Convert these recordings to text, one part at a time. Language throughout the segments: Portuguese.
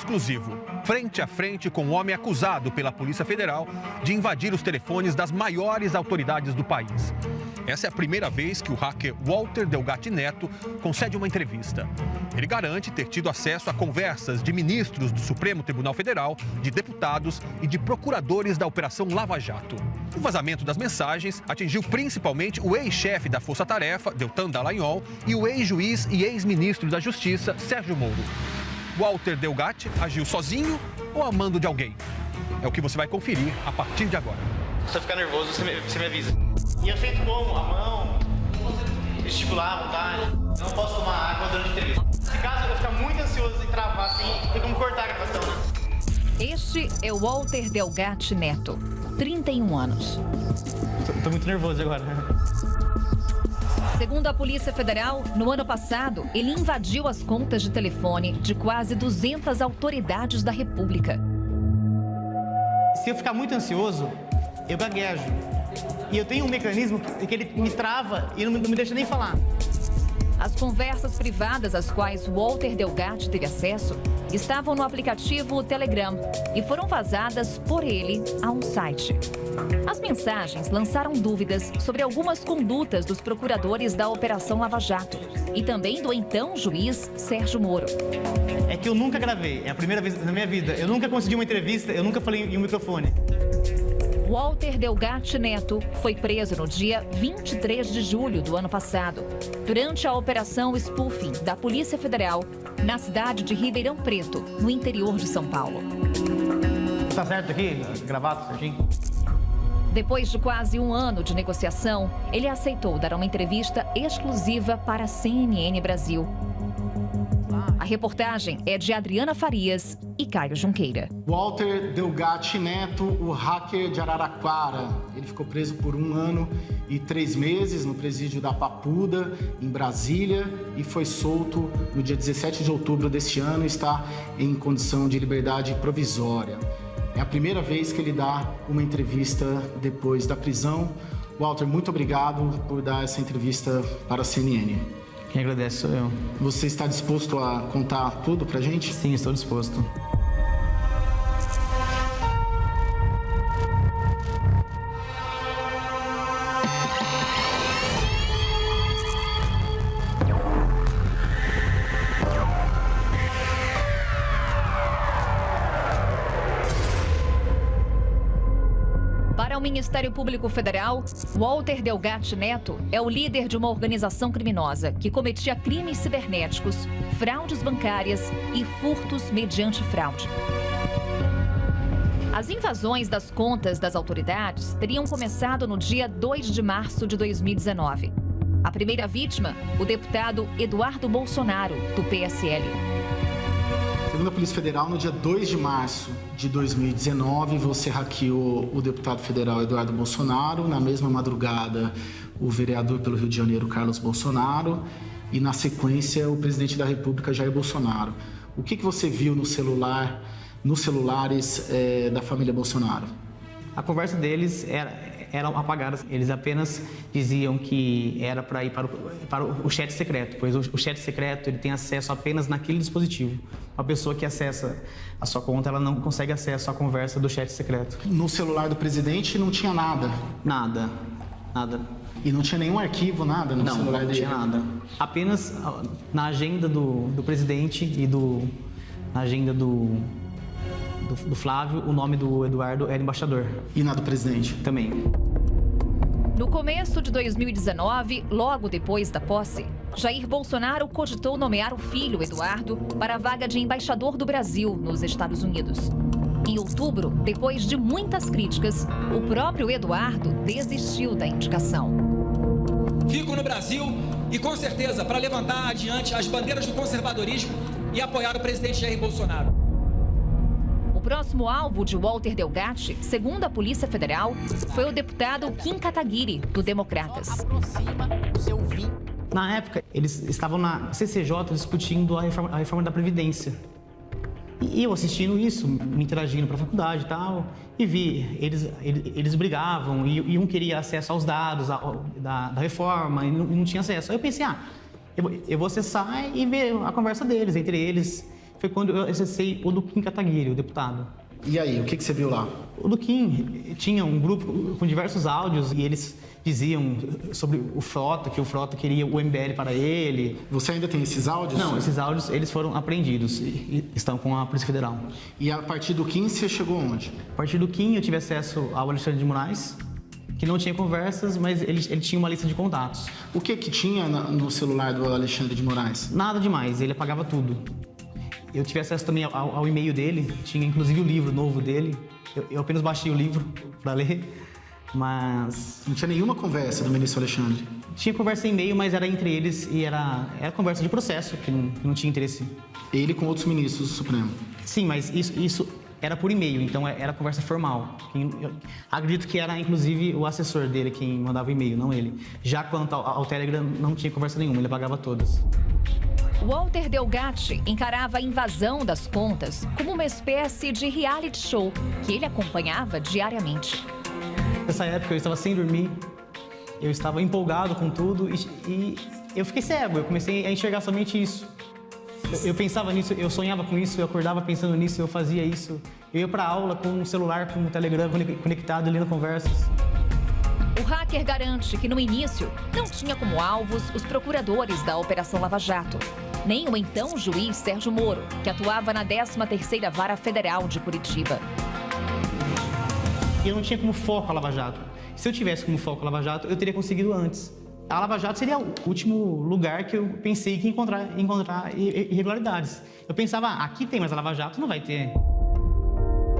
exclusivo, frente a frente com o homem acusado pela Polícia Federal de invadir os telefones das maiores autoridades do país. Essa é a primeira vez que o hacker Walter Delgatti Neto concede uma entrevista. Ele garante ter tido acesso a conversas de ministros do Supremo Tribunal Federal, de deputados e de procuradores da Operação Lava Jato. O vazamento das mensagens atingiu principalmente o ex-chefe da Força Tarefa, Deltan Dallagnol, e o ex-juiz e ex-ministro da Justiça, Sérgio Moro. Walter Delgatti agiu sozinho ou a mando de alguém? É o que você vai conferir a partir de agora. Se eu ficar nervoso, você me avisa. E eu sinto como a mão, gesticular à vontade. Eu não posso tomar água durante a entrevista. Se caso eu ficar muito ansioso e travar assim, tem como cortar a gravação, né? Este é o Walter Delgatti Neto, 31 anos. Tô muito nervoso agora. Segundo a Polícia Federal, no ano passado, ele invadiu as contas de telefone de quase 200 autoridades da República. Se eu ficar muito ansioso, eu gaguejo. E eu tenho um mecanismo que ele me trava e não me deixa nem falar. As conversas privadas às quais Walter Delgatti teve acesso estavam no aplicativo Telegram e foram vazadas por ele a um site. As mensagens lançaram dúvidas sobre algumas condutas dos procuradores da Operação Lava Jato e também do então juiz Sérgio Moro. É que eu nunca gravei, é a primeira vez na minha vida. Eu nunca consegui uma entrevista, eu nunca falei em um microfone. Walter Delgatti Neto foi preso no dia 23 de julho do ano passado, durante a Operação Spoofing da Polícia Federal, na cidade de Ribeirão Preto, no interior de São Paulo. Tá certo aqui? Gravado certinho? Depois de quase um ano de negociação, ele aceitou dar uma entrevista exclusiva para a CNN Brasil. A reportagem é de Adriana Farias e Caio Junqueira. Walter Delgatti Neto, o hacker de Araraquara. Ele ficou preso por 1 ano e 3 meses no presídio da Papuda, em Brasília, e foi solto no dia 17 de outubro deste ano e está em condição de liberdade provisória. É a primeira vez que ele dá uma entrevista depois da prisão. Walter, muito obrigado por dar essa entrevista para a CNN. Quem agradece sou eu. Você está disposto a contar tudo pra gente? Sim, estou disposto. Para o Ministério Público Federal, Walter Delgatti Neto é o líder de uma organização criminosa que cometia crimes cibernéticos, fraudes bancárias e furtos mediante fraude. As invasões das contas das autoridades teriam começado no dia 2 de março de 2019. A primeira vítima, o deputado Eduardo Bolsonaro, do PSL. Segundo a Polícia Federal, no dia 2 de março de 2019, você hackeou o deputado federal Eduardo Bolsonaro. Na mesma madrugada, o vereador pelo Rio de Janeiro, Carlos Bolsonaro. E, na sequência, o presidente da República, Jair Bolsonaro. O que você viu no celular, nos celulares da família Bolsonaro? A conversa deles eram apagadas. Eles apenas diziam que era para ir para o chat secreto, pois o chat secreto ele tem acesso apenas naquele dispositivo. Uma pessoa que acessa a sua conta, ela não consegue acesso à conversa do chat secreto. No celular do presidente não tinha nada? Nada. E não tinha nenhum arquivo, nada no celular dele? Não tinha nada. Apenas na agenda do presidente e na agenda do Flávio, o nome do Eduardo era embaixador. E na do presidente? Também. No começo de 2019, logo depois da posse, Jair Bolsonaro cogitou nomear o filho, Eduardo, para a vaga de embaixador do Brasil nos Estados Unidos. Em outubro, depois de muitas críticas, o próprio Eduardo desistiu da indicação. Fico no Brasil e, com certeza, para levantar adiante as bandeiras do conservadorismo e apoiar o presidente Jair Bolsonaro. O próximo alvo de Walter Delgatti, segundo a Polícia Federal, foi o deputado Kim Kataguiri, do Democratas. Na época, eles estavam na CCJ discutindo a reforma da Previdência. E eu assistindo isso, me interagindo para a faculdade e tal, e vi, eles brigavam, e um queria acesso aos dados da reforma, e não tinha acesso. Aí eu pensei, eu vou acessar e ver a conversa deles, entre eles, foi quando eu acessei o do Kim Kataguiri, o deputado. E aí, o que você viu lá? O do Kim tinha um grupo com diversos áudios e eles diziam sobre o Frota, que o Frota queria o MBL para ele. Você ainda tem esses áudios? Não, esses áudios eles foram apreendidos e estão com a Polícia Federal. E a partir do Kim, você chegou onde? A partir do Kim, eu tive acesso ao Alexandre de Moraes, que não tinha conversas, mas ele tinha uma lista de contatos. O que tinha no celular do Alexandre de Moraes? Nada demais, ele apagava tudo. Eu tive acesso também ao e-mail dele, tinha inclusive o livro novo dele. Eu apenas baixei o livro para ler, mas... Não tinha nenhuma conversa do ministro Alexandre? Tinha conversa em e-mail, mas era entre eles e era conversa de processo, que não tinha interesse. Ele com outros ministros do Supremo? Sim, mas isso era por e-mail, então era conversa formal. Eu acredito que era, inclusive, o assessor dele quem mandava o e-mail, não ele. Já quanto ao Telegram, não tinha conversa nenhuma, ele apagava todas. Walter Delgatti encarava a invasão das contas como uma espécie de reality show que ele acompanhava diariamente. Nessa época, eu estava sem dormir, eu estava empolgado com tudo e eu fiquei cego, eu comecei a enxergar somente isso. Eu pensava nisso, eu sonhava com isso, eu acordava pensando nisso, eu fazia isso. Eu ia para aula com o celular, com o Telegram conectado, lendo conversas. O hacker garante que no início não tinha como alvos os procuradores da Operação Lava Jato, nem o então juiz Sérgio Moro, que atuava na 13ª Vara Federal de Curitiba. Eu não tinha como foco a Lava Jato. Se eu tivesse como foco a Lava Jato, eu teria conseguido antes. A Lava Jato seria o último lugar que eu pensei que encontrar irregularidades. Eu pensava, aqui tem, mas a Lava Jato não vai ter.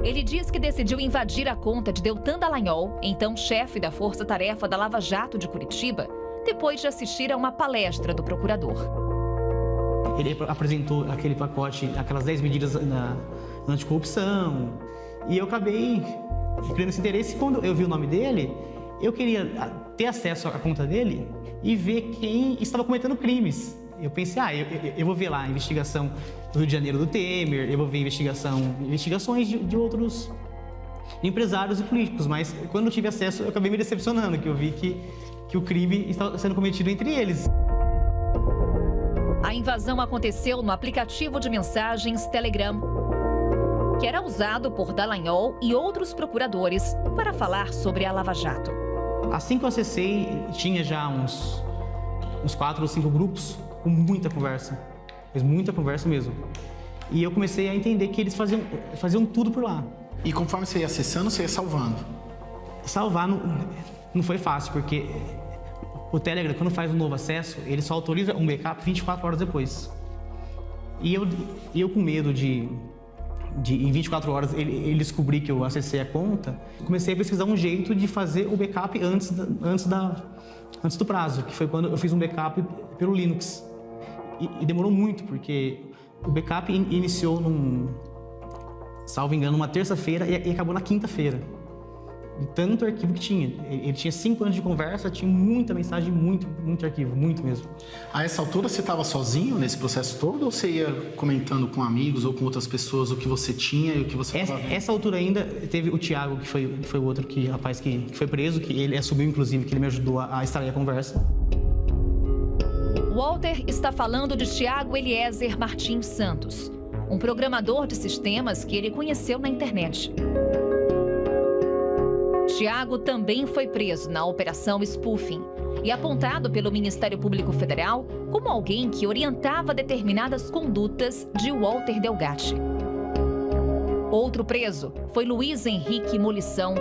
Ele diz que decidiu invadir a conta de Deltan Dallagnol, então chefe da Força Tarefa da Lava Jato de Curitiba, depois de assistir a uma palestra do procurador. Ele apresentou aquele pacote, aquelas 10 medidas na anticorrupção, e eu acabei criando esse interesse. Quando eu vi o nome dele, eu queria ter acesso à conta dele e ver quem estava cometendo crimes. Eu pensei, eu vou ver lá a investigação do Rio de Janeiro do Temer, eu vou ver investigações de outros empresários e políticos, mas quando eu tive acesso, eu acabei me decepcionando, que eu vi que o crime estava sendo cometido entre eles. A invasão aconteceu no aplicativo de mensagens Telegram, que era usado por Dallagnol e outros procuradores para falar sobre a Lava Jato. Assim que eu acessei, tinha já uns 4 ou 5 grupos com muita conversa, mas muita conversa mesmo. E eu comecei a entender que eles faziam tudo por lá. E conforme você ia acessando, você ia salvando? Salvar não foi fácil, porque o Telegram, quando faz um novo acesso, ele só autoriza um backup 24 horas depois. E eu com medo de em 24 horas ele descobrir que eu acessei a conta, comecei a pesquisar um jeito de fazer o backup antes do prazo, que foi quando eu fiz um backup pelo Linux. E demorou muito, porque o backup iniciou salvo engano, numa terça-feira e acabou na quinta-feira. De tanto arquivo que tinha. Ele tinha 5 anos de conversa, tinha muita mensagem, muito arquivo, muito mesmo. A essa altura você estava sozinho nesse processo todo ou você ia comentando com amigos ou com outras pessoas o que você tinha e o que você estava vendo? Essa altura ainda teve o Thiago, que foi o outro rapaz que foi preso, que ele assumiu inclusive, que ele me ajudou a extrair a conversa. Walter está falando de Thiago Eliezer Martins Santos, um programador de sistemas que ele conheceu na internet. Thiago também foi preso na Operação Spoofing e apontado pelo Ministério Público Federal como alguém que orientava determinadas condutas de Walter Delgatti. Outro preso foi Luiz Henrique Molição,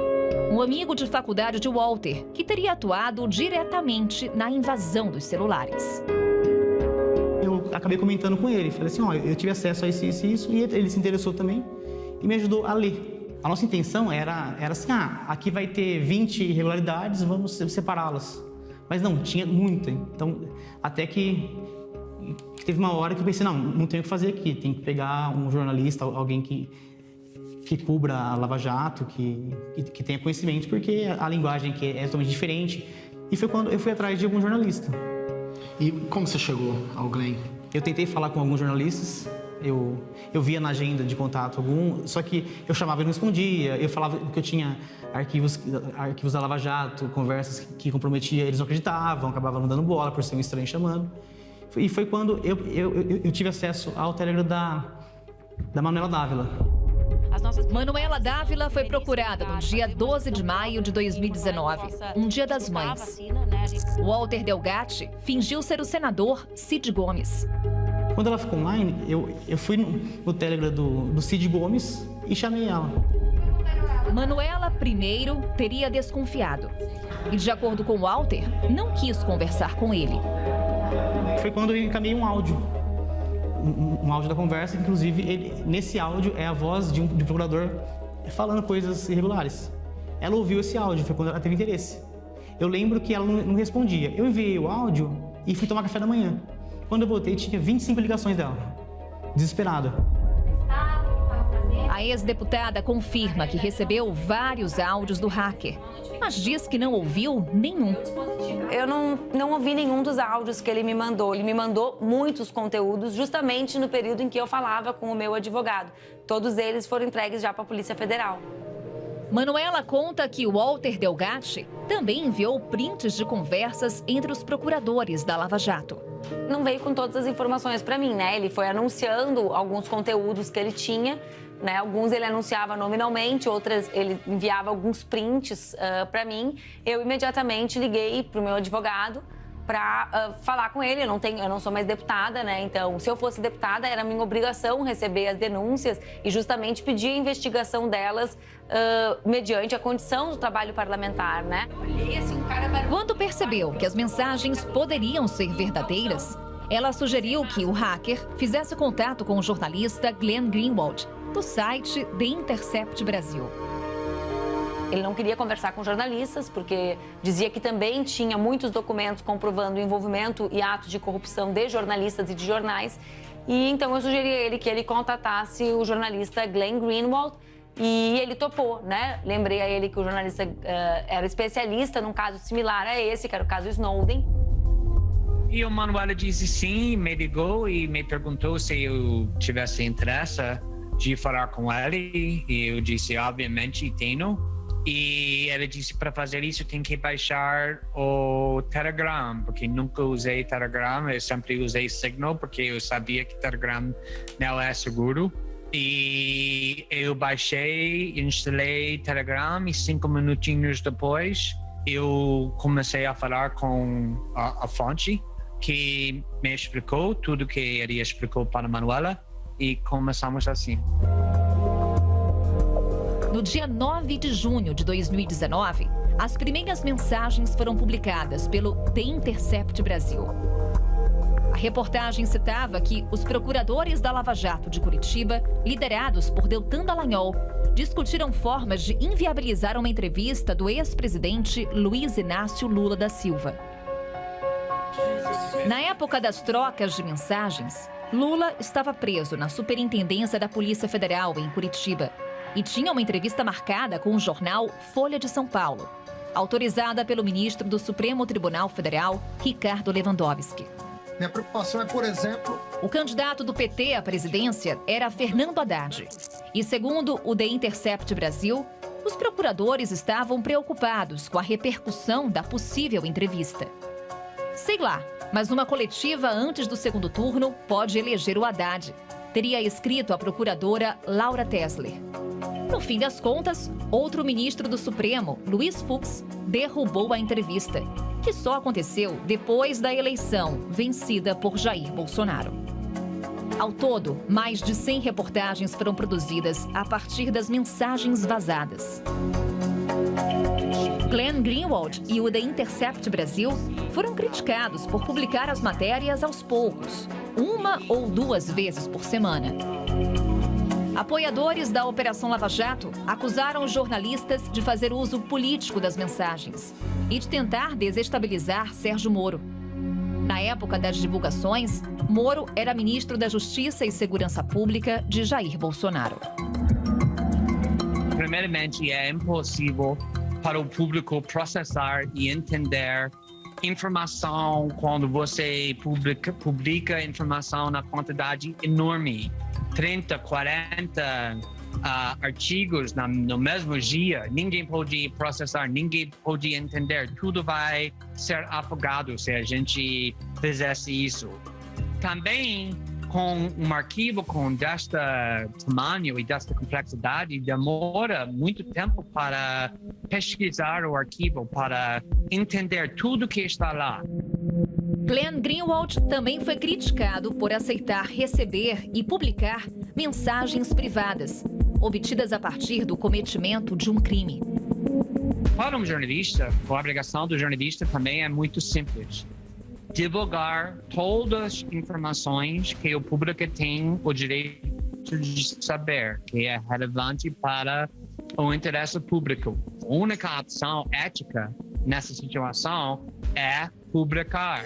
um amigo de faculdade de Walter, que teria atuado diretamente na invasão dos celulares. Eu acabei comentando com ele, falei assim, eu tive acesso a isso, e ele se interessou também e me ajudou a ler. A nossa intenção era assim, aqui vai ter 20 irregularidades, vamos separá-las. Mas não, tinha muita. Então, até que teve uma hora que eu pensei, não tenho o que fazer aqui, tem que pegar um jornalista, alguém que cubra a Lava Jato, que tenha conhecimento, porque a linguagem que é totalmente diferente. E foi quando eu fui atrás de algum jornalista. E como você chegou ao Glenn? Eu tentei falar com alguns jornalistas, eu via na agenda de contato algum, só que eu chamava e não respondia, eu falava que eu tinha arquivos da Lava Jato, conversas que comprometia, eles não acreditavam, acabavam não dando bola por ser um estranho chamando. E foi quando eu tive acesso ao Telegram da Manuela Dávila. Manuela Dávila foi procurada no dia 12 de maio de 2019, um dia das mães. Walter Delgatti fingiu ser o senador Cid Gomes. Quando ela ficou online, eu fui no Telegram do Cid Gomes e chamei ela. Manuela, primeiro, teria desconfiado. E, de acordo com Walter, não quis conversar com ele. Foi quando eu encaminhei um áudio. Um áudio da conversa, inclusive, nesse áudio é a voz de um procurador falando coisas irregulares. Ela ouviu esse áudio, foi quando ela teve interesse. Eu lembro que ela não respondia. Eu enviei o áudio e fui tomar café da manhã. Quando eu voltei, tinha 25 ligações dela. Desesperada. A ex-deputada confirma que recebeu vários áudios do hacker, mas diz que não ouviu nenhum. Eu não ouvi nenhum dos áudios que ele me mandou. Ele me mandou muitos conteúdos justamente no período em que eu falava com o meu advogado. Todos eles foram entregues já para a Polícia Federal. Manuela conta que Walter Delgatti também enviou prints de conversas entre os procuradores da Lava Jato. Não veio com todas as informações para mim, né? Ele foi anunciando alguns conteúdos que ele tinha, né? Alguns ele anunciava nominalmente, outras ele enviava alguns prints para mim. Eu imediatamente liguei para o meu advogado para falar com ele. Eu não sou mais deputada, né? Então, se eu fosse deputada, era minha obrigação receber as denúncias e justamente pedir a investigação delas mediante a condição do trabalho parlamentar, né? Quando percebeu que as mensagens poderiam ser verdadeiras, ela sugeriu que o hacker fizesse contato com o jornalista Glenn Greenwald, do site The Intercept Brasil. Ele não queria conversar com jornalistas, porque dizia que também tinha muitos documentos comprovando o envolvimento e atos de corrupção de jornalistas e de jornais. E então eu sugeri a ele que ele contatasse o jornalista Glenn Greenwald e ele topou, né? Lembrei a ele que o jornalista era especialista num caso similar a esse, que era o caso Snowden. E o Manuela disse sim, me ligou e me perguntou se eu tivesse interesse de falar com ele. E eu disse, obviamente, tenho. E ele disse, para fazer isso tem que baixar o Telegram, porque nunca usei Telegram, eu sempre usei Signal, porque eu sabia que Telegram não é seguro. E eu baixei, instalei Telegram e 5 minutinhos depois eu comecei a falar com a fonte, que me explicou tudo que ele explicou para a Manuela e começamos assim. No dia 9 de junho de 2019, as primeiras mensagens foram publicadas pelo The Intercept Brasil. A reportagem citava que os procuradores da Lava Jato de Curitiba, liderados por Deltan Dallagnol, discutiram formas de inviabilizar uma entrevista do ex-presidente Luiz Inácio Lula da Silva. Na época das trocas de mensagens, Lula estava preso na Superintendência da Polícia Federal, em Curitiba, e tinha uma entrevista marcada com o jornal Folha de São Paulo, autorizada pelo ministro do Supremo Tribunal Federal, Ricardo Lewandowski. Minha preocupação é, por exemplo... O candidato do PT à presidência era Fernando Haddad. E segundo o The Intercept Brasil, os procuradores estavam preocupados com a repercussão da possível entrevista. Sei lá, mas uma coletiva antes do segundo turno pode eleger o Haddad, teria escrito a procuradora Laura Tesler. No fim das contas, outro ministro do Supremo, Luiz Fux, derrubou a entrevista, que só aconteceu depois da eleição vencida por Jair Bolsonaro. Ao todo, mais de 100 reportagens foram produzidas a partir das mensagens vazadas. Glenn Greenwald e o The Intercept Brasil foram criticados por publicar as matérias aos poucos, 1 ou 2 vezes por semana. Apoiadores da Operação Lava Jato acusaram os jornalistas de fazer uso político das mensagens e de tentar desestabilizar Sérgio Moro. Na época das divulgações, Moro era ministro da Justiça e Segurança Pública de Jair Bolsonaro. Primeiramente, é impossível para o público processar e entender informação quando você publica informação na quantidade enorme. 30, 40 artigos no mesmo dia, ninguém pode processar, ninguém pode entender, tudo vai ser apagado se a gente fizesse isso. Também com um arquivo com deste tamanho e desta complexidade, demora muito tempo para pesquisar o arquivo, para entender tudo que está lá. Glenn Greenwald também foi criticado por aceitar receber e publicar mensagens privadas, obtidas a partir do cometimento de um crime. Para um jornalista, a obrigação do jornalista também é muito simples. Divulgar todas as informações que o público tem o direito de saber, que é relevante para o interesse público. A única opção ética nessa situação é publicar.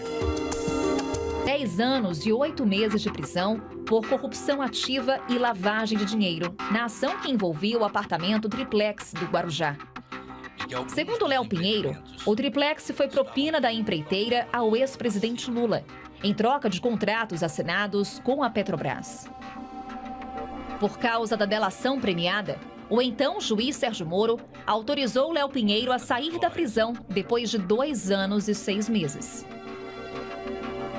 10 anos e 8 meses de prisão por corrupção ativa e lavagem de dinheiro, na ação que envolvia o apartamento triplex do Guarujá. Segundo Léo Pinheiro, o triplex foi propina da empreiteira ao ex-presidente Lula, em troca de contratos assinados com a Petrobras. Por causa da delação premiada, o então juiz Sérgio Moro autorizou Léo Pinheiro a sair da prisão depois de 2 anos e 6 meses.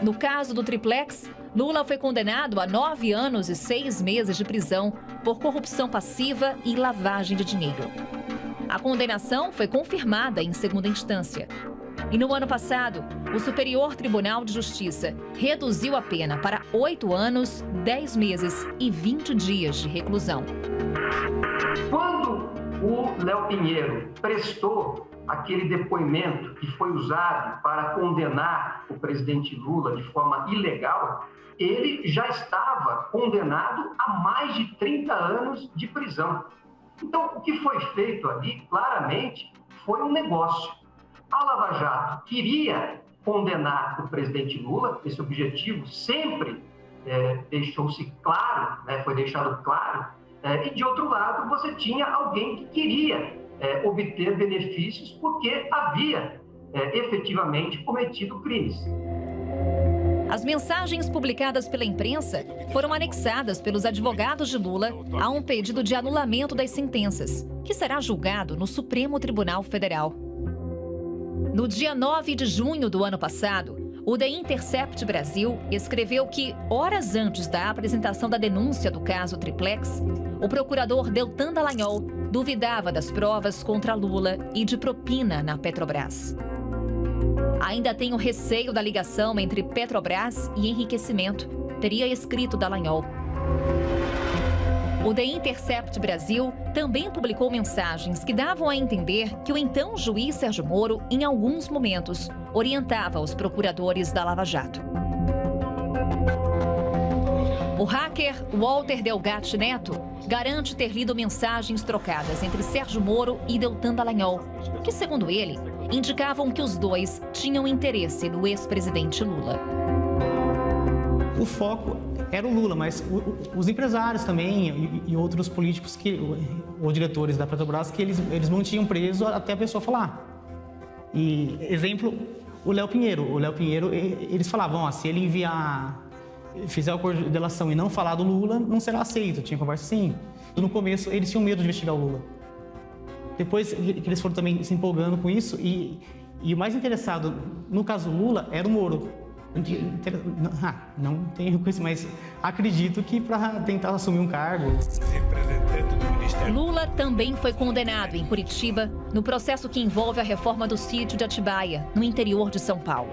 No caso do triplex, Lula foi condenado a 9 anos e 6 meses de prisão por corrupção passiva e lavagem de dinheiro. A condenação foi confirmada em segunda instância. E no ano passado, o Superior Tribunal de Justiça reduziu a pena para 8 anos, 10 meses e 20 dias de reclusão. Quando o Léo Pinheiro prestou aquele depoimento que foi usado para condenar o presidente Lula de forma ilegal, ele já estava condenado a mais de 30 anos de prisão. Então, o que foi feito ali, claramente, foi um negócio. A Lava Jato queria condenar o presidente Lula, esse objetivo sempre deixou-se claro, foi deixado claro, e de outro lado, você tinha alguém que queria obter benefícios porque havia efetivamente cometido crimes. As mensagens publicadas pela imprensa foram anexadas pelos advogados de Lula a um pedido de anulamento das sentenças, que será julgado no Supremo Tribunal Federal. No dia 9 de junho do ano passado, o The Intercept Brasil escreveu que, horas antes da apresentação da denúncia do caso Triplex, o procurador Deltan Dallagnol duvidava das provas contra Lula e de propina na Petrobras. Ainda tenho receio da ligação entre Petrobras e enriquecimento, teria escrito Dallagnol. O The Intercept Brasil também publicou mensagens que davam a entender que o então juiz Sérgio Moro, em alguns momentos, orientava os procuradores da Lava Jato. O hacker Walter Delgatti Neto garante ter lido mensagens trocadas entre Sérgio Moro e Deltan Dallagnol, que, segundo ele, indicavam que os dois tinham interesse no ex-presidente Lula. O foco era o Lula, mas os empresários também e outros políticos ou diretores da Petrobras que eles mantinham preso até a pessoa falar. E, exemplo, o Léo Pinheiro. O Léo Pinheiro, eles falavam, se ele fizer o acordo de delação e não falar do Lula, não será aceito. Tinha conversa assim. No começo, eles tinham medo de investigar o Lula. Depois que eles foram também se empolgando com isso, e o mais interessado, no caso do Lula, era o Moro. Não tenho coisa, mas acredito que para tentar assumir um cargo. Lula também foi condenado em Curitiba no processo que envolve a reforma do sítio de Atibaia, no interior de São Paulo.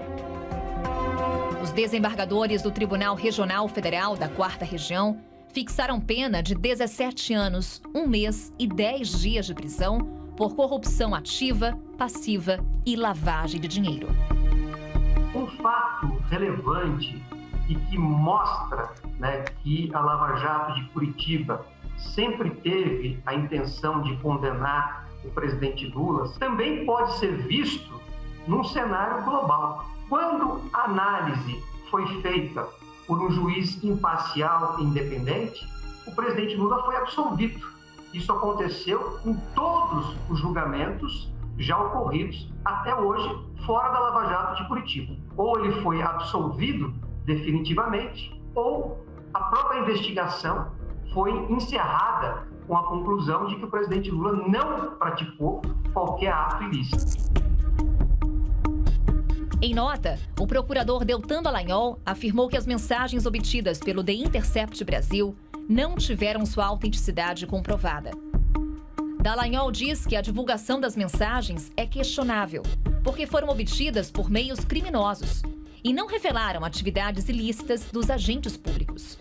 Os desembargadores do Tribunal Regional Federal da 4ª Região fixaram pena de 17 anos, 1 mês e 10 dias de prisão por corrupção ativa, passiva e lavagem de dinheiro. Um fato relevante e que mostra que a Lava Jato de Curitiba sempre teve a intenção de condenar o presidente Lula, também pode ser visto num cenário global. Quando a análise foi feita por um juiz imparcial e independente, o presidente Lula foi absolvido. Isso aconteceu em todos os julgamentos já ocorridos até hoje fora da Lava Jato de Curitiba. Ou ele foi absolvido definitivamente, ou a própria investigação foi encerrada com a conclusão de que o presidente Lula não praticou qualquer ato ilícito. Em nota, o procurador Deltan Dallagnol afirmou que as mensagens obtidas pelo The Intercept Brasil não tiveram sua autenticidade comprovada. Dallagnol diz que a divulgação das mensagens é questionável, porque foram obtidas por meios criminosos e não revelaram atividades ilícitas dos agentes públicos.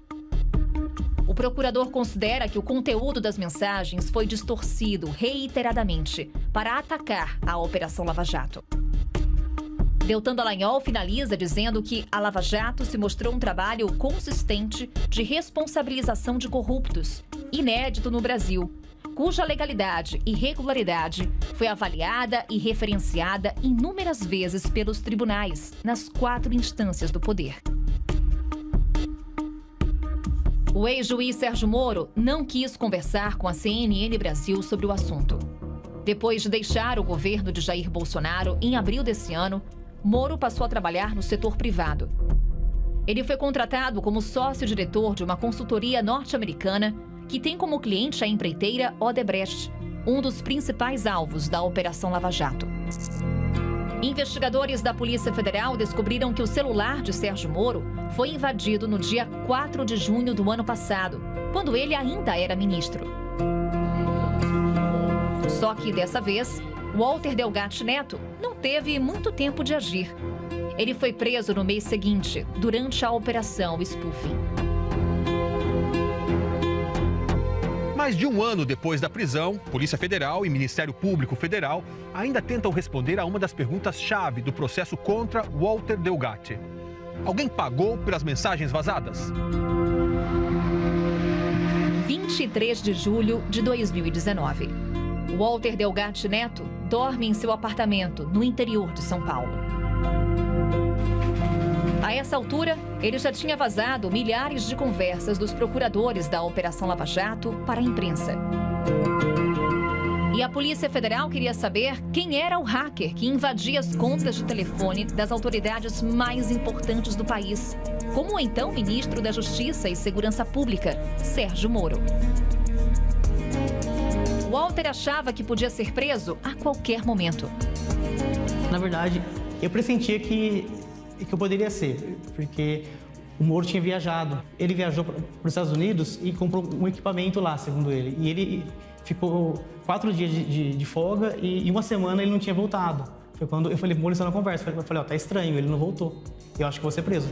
O procurador considera que o conteúdo das mensagens foi distorcido reiteradamente para atacar a Operação Lava Jato. Deltan Dallagnol finaliza dizendo que a Lava Jato se mostrou um trabalho consistente de responsabilização de corruptos, inédito no Brasil, cuja legalidade e regularidade foi avaliada e referenciada inúmeras vezes pelos tribunais, nas 4 instâncias do poder. O ex-juiz Sérgio Moro não quis conversar com a CNN Brasil sobre o assunto. Depois de deixar o governo de Jair Bolsonaro em abril desse ano, Moro passou a trabalhar no setor privado. Ele foi contratado como sócio-diretor de uma consultoria norte-americana que tem como cliente a empreiteira Odebrecht, um dos principais alvos da Operação Lava Jato. Investigadores da Polícia Federal descobriram que o celular de Sérgio Moro foi invadido no dia 4 de junho do ano passado, quando ele ainda era ministro. Só que dessa vez, Walter Delgatti Neto não teve muito tempo de agir. Ele foi preso no mês seguinte, durante a Operação Spoofing. Mais de um ano depois da prisão, Polícia Federal e Ministério Público Federal ainda tentam responder a uma das perguntas-chave do processo contra Walter Delgatti. Alguém pagou pelas mensagens vazadas? 23 de julho de 2019. Walter Delgatti Neto dorme em seu apartamento no interior de São Paulo. A essa altura, ele já tinha vazado milhares de conversas dos procuradores da Operação Lava Jato para a imprensa. E a Polícia Federal queria saber quem era o hacker que invadia as contas de telefone das autoridades mais importantes do país, como o então ministro da Justiça e Segurança Pública, Sérgio Moro. Walter achava que podia ser preso a qualquer momento. Na verdade, eu pressentia que eu poderia ser, porque o Moro tinha viajado. Ele viajou para os Estados Unidos e comprou um equipamento lá, segundo ele. E ele ficou 4 dias de folga e uma semana ele não tinha voltado. Foi quando eu falei, Moro, isso na conversa. Eu falei, tá estranho, ele não voltou. Eu acho que vou ser preso.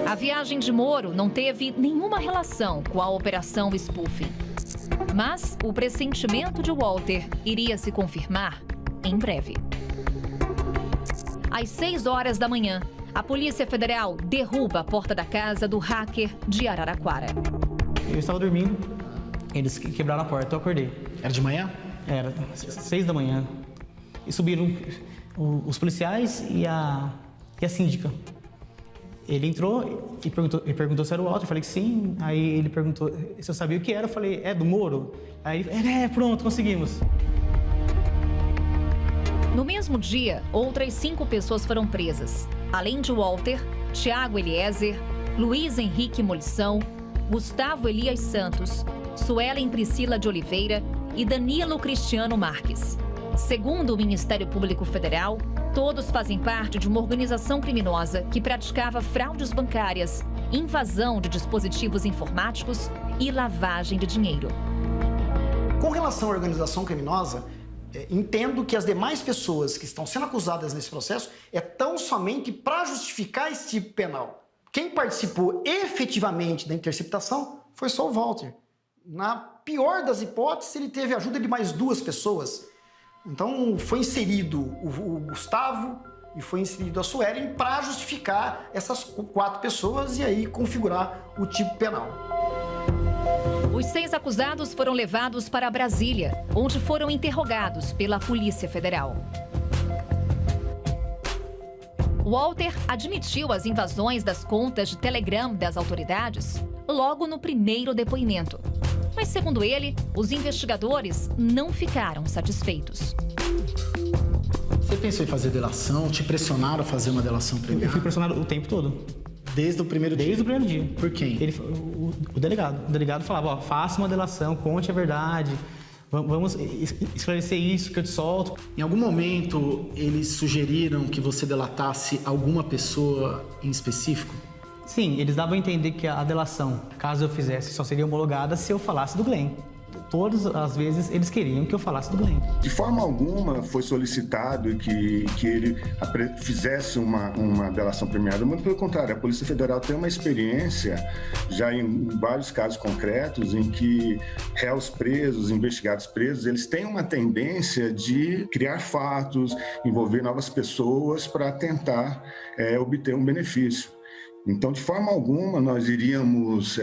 A viagem de Moro não teve nenhuma relação com a Operação Spoofing. Mas o pressentimento de Walter iria se confirmar em breve. Às 6 horas da manhã, a Polícia Federal derruba a porta da casa do hacker de Araraquara. Eu estava dormindo, eles quebraram a porta, eu acordei. Era de manhã? Era, 6 da manhã. E subiram os policiais e a síndica. Ele entrou e perguntou se era o Walter, eu falei que sim. Aí ele perguntou se eu sabia o que era, eu falei, é do Moro? Aí ele, pronto, conseguimos. No mesmo dia, outras 5 pessoas foram presas. Além de Walter, Tiago Eliezer, Luiz Henrique Molição, Gustavo Elias Santos, Suelen Priscila de Oliveira e Danilo Cristiano Marques. Segundo o Ministério Público Federal, todos fazem parte de uma organização criminosa que praticava fraudes bancárias, invasão de dispositivos informáticos e lavagem de dinheiro. Com relação à organização criminosa, entendo que as demais pessoas que estão sendo acusadas nesse processo é tão somente para justificar esse tipo penal. Quem participou efetivamente da interceptação foi só o Walter. Na pior das hipóteses, ele teve a ajuda de mais 2 pessoas. Então, foi inserido o Gustavo e foi inserido a Suelen para justificar essas 4 pessoas e aí configurar o tipo penal. Os 6 acusados foram levados para Brasília, onde foram interrogados pela Polícia Federal. Walter admitiu as invasões das contas de Telegram das autoridades logo no primeiro depoimento. Mas, segundo ele, os investigadores não ficaram satisfeitos. Você pensou em fazer delação? Te pressionaram a fazer uma delação premiada? Eu fui pressionado o tempo todo. Desde o primeiro dia? Desde o primeiro dia. Por quem? O delegado. O delegado falava, faça uma delação, conte a verdade. Vamos esclarecer isso que eu te solto. Em algum momento, eles sugeriram que você delatasse alguma pessoa em específico? Sim, eles davam a entender que a delação, caso eu fizesse, só seria homologada se eu falasse do Glenn. Todas as vezes eles queriam que eu falasse do Glenn. De forma alguma foi solicitado que ele fizesse uma delação premiada, muito pelo contrário, a Polícia Federal tem uma experiência já em vários casos concretos em que réus presos, investigados presos, eles têm uma tendência de criar fatos, envolver novas pessoas para tentar obter um benefício. Então, de forma alguma, nós iríamos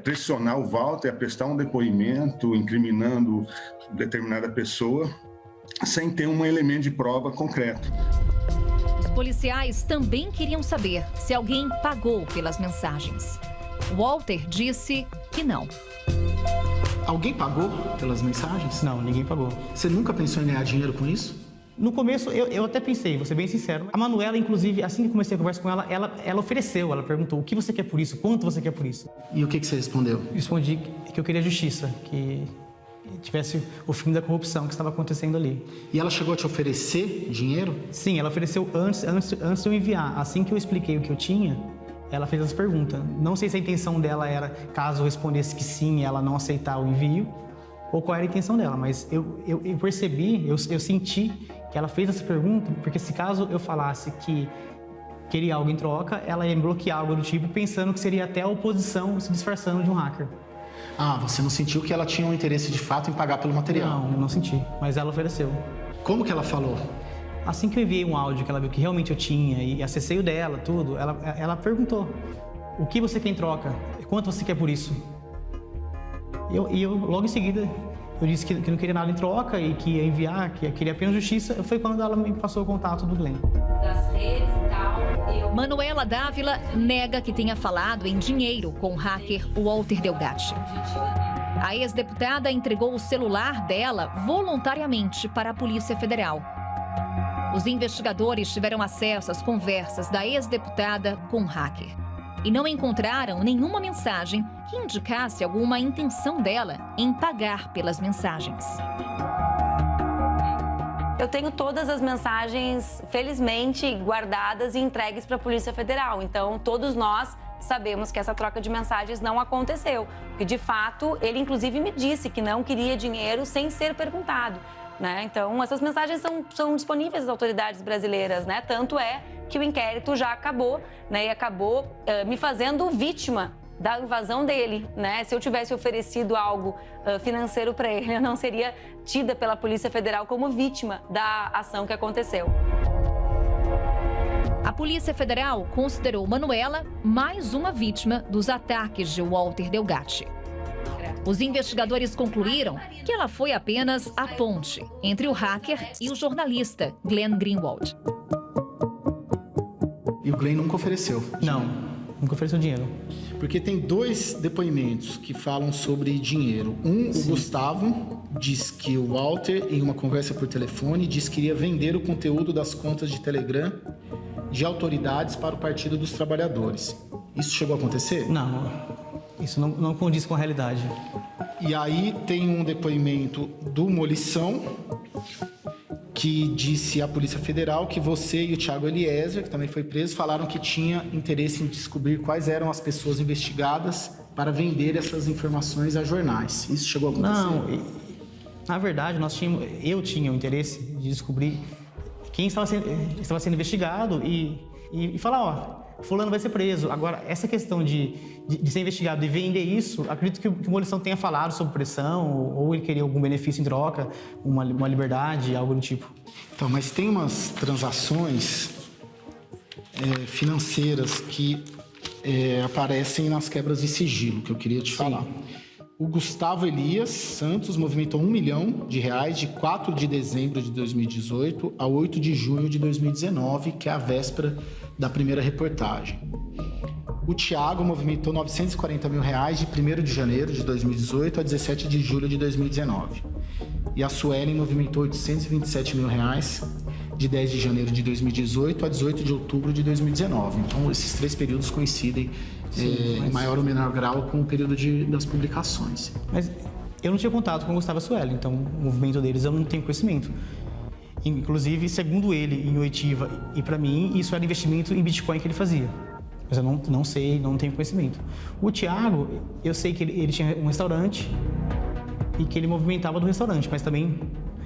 pressionar o Walter a prestar um depoimento incriminando determinada pessoa sem ter um elemento de prova concreto. Os policiais também queriam saber se alguém pagou pelas mensagens. Walter disse que não. Alguém pagou pelas mensagens? Não, ninguém pagou. Você nunca pensou em ganhar dinheiro com isso? No começo, eu até pensei, vou ser bem sincero. A Manuela, inclusive, assim que comecei a conversa com ela, ela ofereceu, ela perguntou: o que você quer por isso? Quanto você quer por isso? E o que você respondeu? Respondi que eu queria justiça, que tivesse o fim da corrupção que estava acontecendo ali. E ela chegou a te oferecer dinheiro? Sim, ela ofereceu antes de eu enviar. Assim que eu expliquei o que eu tinha, ela fez as perguntas. Não sei se a intenção dela era, caso eu respondesse que sim, ela não aceitar o envio, ou qual era a intenção dela, mas eu percebi, eu senti que ela fez essa pergunta, porque se caso eu falasse que queria algo em troca, ela ia me bloquear algo do tipo, pensando que seria até a oposição se disfarçando de um hacker. Ah, você não sentiu que ela tinha um interesse de fato em pagar pelo material? Não, eu não senti, mas ela ofereceu. Como que ela falou? Assim que eu enviei um áudio que ela viu que realmente eu tinha e acessei o dela, tudo, ela perguntou: o que você quer em troca? Quanto você quer por isso? E eu logo em seguida, eu disse que não queria nada em troca e que ia enviar, que queria apenas justiça. Foi quando ela me passou o contato do Glenn. Das redes e tal. Manuela Dávila nega que tenha falado em dinheiro com o hacker Walter Delgatti. A ex-deputada entregou o celular dela voluntariamente para a Polícia Federal. Os investigadores tiveram acesso às conversas da ex-deputada com o hacker e não encontraram nenhuma mensagem que indicasse alguma intenção dela em pagar pelas mensagens. Eu tenho todas as mensagens, felizmente, guardadas e entregues para a Polícia Federal. Então, todos nós sabemos que essa troca de mensagens não aconteceu. Porque, de fato, ele, inclusive, me disse que não queria dinheiro sem ser perguntado, né? Então, essas mensagens são disponíveis às autoridades brasileiras, né? Tanto é que o inquérito já acabou, né? E acabou me fazendo vítima da invasão dele, né? Se eu tivesse oferecido algo financeiro para ele, eu não seria tida pela Polícia Federal como vítima da ação que aconteceu. A Polícia Federal considerou Manuela mais uma vítima dos ataques de Walter Delgatti. Os investigadores concluíram que ela foi apenas a ponte entre o hacker e o jornalista Glenn Greenwald. E o Glenn nunca ofereceu? Não, nunca ofereceu dinheiro. Porque tem dois depoimentos que falam sobre dinheiro. O Gustavo diz que o Walter, em uma conversa por telefone, disse que iria vender o conteúdo das contas de Telegram de autoridades para o Partido dos Trabalhadores. Isso chegou a acontecer? Não, isso não condiz com a realidade. E aí tem um depoimento do Molição, que disse à Polícia Federal que você e o Thiago Eliezer, que também foi preso, falaram que tinha interesse em descobrir quais eram as pessoas investigadas para vender essas informações a jornais. Isso chegou a acontecer? Não, na verdade, eu tinha o interesse de descobrir quem estava sendo investigado e falar: ó, fulano vai ser preso. Agora, essa questão de ser investigado e vender isso, acredito que o Molição tenha falado sobre pressão, ou ele queria algum benefício em troca, uma liberdade, algo do tipo. Então, mas tem umas transações financeiras que aparecem nas quebras de sigilo, que eu queria te falar. O Gustavo Elias Santos movimentou R$1 milhão de 4 de dezembro de 2018 a 8 de junho de 2019, que é a véspera da primeira reportagem. O Thiago movimentou R$940 mil de 1º de janeiro de 2018 a 17 de julho de 2019. E a Suelen movimentou R$827 mil de 10 de janeiro de 2018 a 18 de outubro de 2019. Então, esses 3 períodos coincidem em maior ou menor grau com o período das publicações. Mas Eu não tinha contato com o Gustavo e a Sueli, então o movimento deles eu não tenho conhecimento. Inclusive, segundo ele, em oitiva e para mim, isso era investimento em Bitcoin que ele fazia. Mas eu não sei, não tenho conhecimento. O Thiago, eu sei que ele tinha um restaurante e que ele movimentava do restaurante, mas também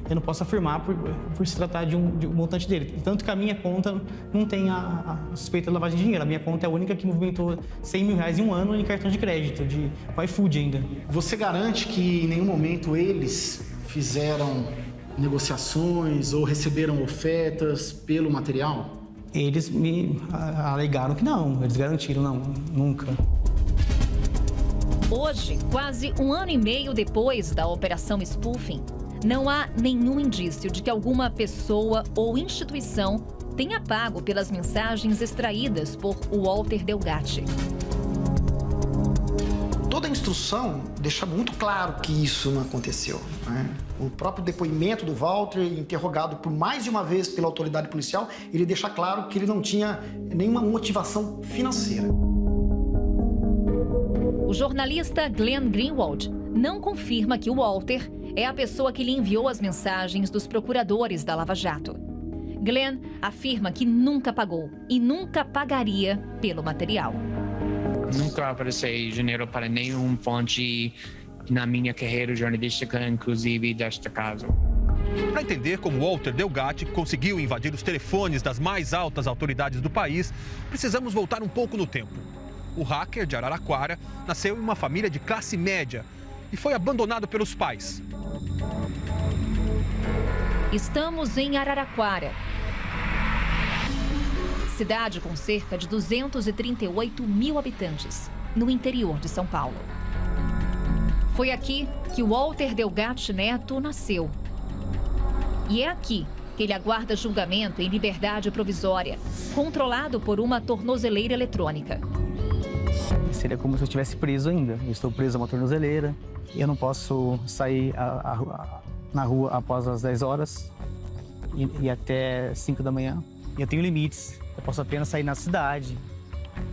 eu não posso afirmar por se tratar de um montante dele. Tanto que a minha conta não tem a suspeita de lavagem de dinheiro. A minha conta é a única que movimentou R$100 mil em um ano em cartão de crédito, de iFood ainda. Você garante que em nenhum momento eles fizeram negociações ou receberam ofertas pelo material? Eles me alegaram que não, eles garantiram não, nunca. Hoje, quase um ano e meio depois da Operação Spoofing, não há nenhum indício de que alguma pessoa ou instituição tenha pago pelas mensagens extraídas por Walter Delgatti. Toda a instrução deixa muito claro que isso não aconteceu, né? O próprio depoimento do Walter, interrogado por mais de uma vez pela autoridade policial, ele deixa claro que ele não tinha nenhuma motivação financeira. O jornalista Glenn Greenwald não confirma que o Walter é a pessoa que lhe enviou as mensagens dos procuradores da Lava Jato. Glenn afirma que nunca pagou e nunca pagaria pelo material. Nunca ofereci dinheiro para nenhum fonte na minha carreira jornalística, inclusive deste caso. Para entender como Walter Delgatti conseguiu invadir os telefones das mais altas autoridades do país, precisamos voltar um pouco no tempo. O hacker de Araraquara nasceu em uma família de classe média e foi abandonado pelos pais. Estamos em Araraquara, cidade com cerca de 238 mil habitantes, no interior de São Paulo. Foi aqui que Walter Delgatti Neto nasceu. E é aqui que ele aguarda julgamento em liberdade provisória, controlado por uma tornozeleira eletrônica. Seria como se eu estivesse preso ainda. Eu estou preso a uma tornozeleira, eu não posso sair na rua após as 10 horas e até 5 da manhã. Eu tenho limites, eu posso apenas sair na cidade.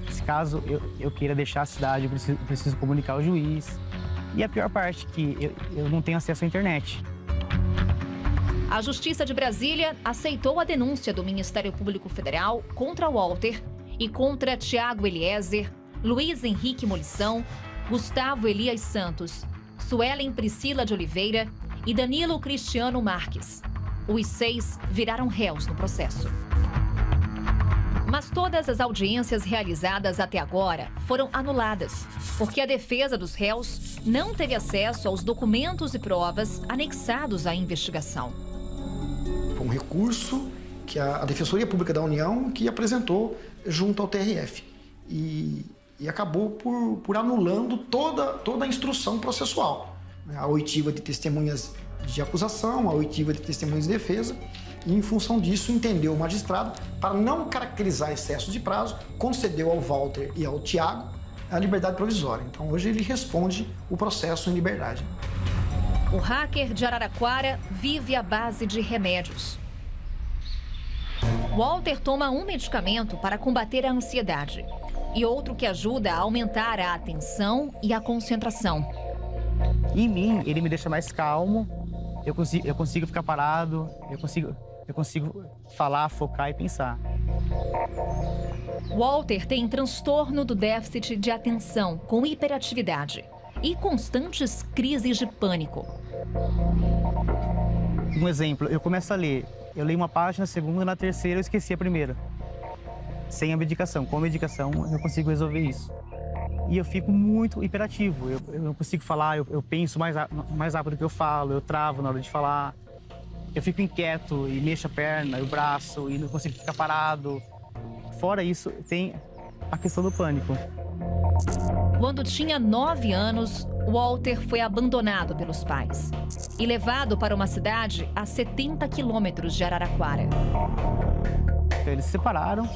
Se caso eu queira deixar a cidade, eu preciso comunicar ao juiz. E a pior parte é que eu não tenho acesso à internet. A Justiça de Brasília aceitou a denúncia do Ministério Público Federal contra Walter e contra Tiago Eliezer, Luiz Henrique Molição, Gustavo Elias Santos, Suelen Priscila de Oliveira e Danilo Cristiano Marques. Os 6 viraram réus no processo. Mas todas as audiências realizadas até agora foram anuladas, porque a defesa dos réus não teve acesso aos documentos e provas anexados à investigação. Foi um recurso que a Defensoria Pública da União que apresentou junto ao TRF. E acabou por anulando toda a instrução processual. A oitiva de testemunhas de acusação, a oitiva de testemunhas de defesa. E, em função disso, entendeu o magistrado, para não caracterizar excesso de prazo, concedeu ao Walter e ao Tiago a liberdade provisória. Então, hoje ele responde o processo em liberdade. O hacker de Araraquara vive à base de remédios. Walter toma um medicamento para combater a ansiedade e outro que ajuda a aumentar a atenção e a concentração. Em mim, ele me deixa mais calmo, eu consigo ficar parado, eu consigo falar, focar e pensar. Walter tem transtorno do déficit de atenção com hiperatividade e constantes crises de pânico. Um exemplo, eu começo a ler, eu leio uma página, a segunda, na terceira eu esqueci a primeira. Sem a medicação, com a medicação eu consigo resolver isso. E eu fico muito hiperativo, eu não consigo falar, eu penso mais rápido do que eu falo, eu travo na hora de falar. Eu fico inquieto e mexo a perna, o braço e não consigo ficar parado. Fora isso, tem a questão do pânico. Quando tinha 9 anos, Walter foi abandonado pelos pais e levado para uma cidade a 70 quilômetros de Araraquara. Eles se separaram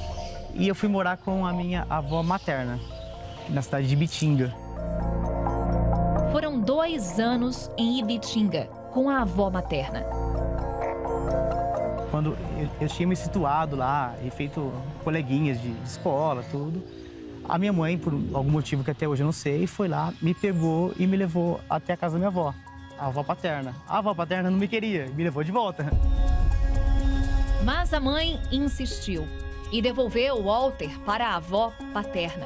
e eu fui morar com a minha avó materna, na cidade de Ibitinga. Foram 2 anos em Ibitinga, com a avó materna. Quando eu tinha me situado lá e feito coleguinhas de escola, tudo, a minha mãe, por algum motivo que até hoje eu não sei, foi lá, me pegou e me levou até a casa da minha avó. a avó paterna. A avó paterna não me queria, me levou de volta. Mas a mãe insistiu e devolveu Walter para a avó paterna.